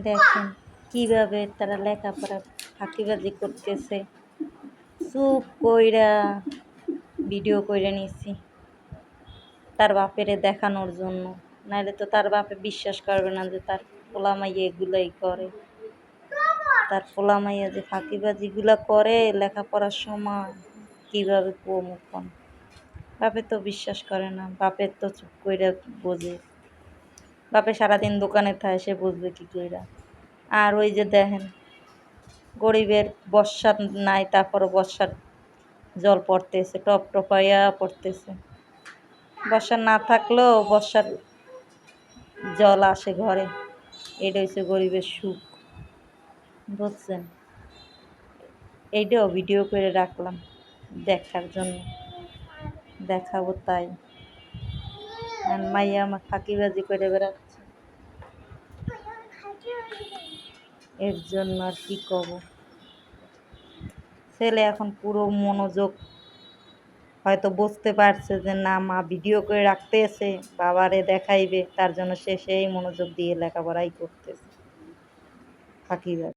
দেখেন কিভাবে তারা লেখাপড়া ফাঁকিবাজি করতেছে। চুপ কইরা ভিডিও কইরা নিছি তার বাপেরে দেখানোর জন্য, নাহলে তো তার বাপে বিশ্বাস করবে না যে তার পোলা মাইয়া এগুলাই করে। তার পোলা মাইয়া যে ফাঁকিবাজিগুলা করে লেখাপড়ার সময়, কীভাবে মুখন বাপে তো বিশ্বাস করে না। বাপের তো চুপ কইরা বোঝে, বাপে সারাদিন দোকানে থাকে, সে বুঝবে কি কইরা। আর ওই যে দেখেন গরিবের বর্ষা নাই, তারপরে বর্ষার জল পড়তেছে, টপ টপাইয়া পড়তেছে। বর্ষা না থাকলেও বর্ষার জল আসে ঘরে, এটা হচ্ছে গরিবের সুখ, বুঝছেন। এইটাও ভিডিও করে রাখলাম দেখার জন্য, দেখাবো তাই। আর মাইয়া আমার ফাঁকিবাজি করে বেড়াচ্ছে, এর জন্য আর কি কব। ছেলে এখন পুরো মনোযোগ হয়তো বুঝতে পারছে যে না মা ভিডিও করে রাখতেছে, বাবারে দেখাইবে, তার জন্য সে সেই মনোযোগ দিয়ে লেখাপড়াই করতেছে ফাঁকিবাজ।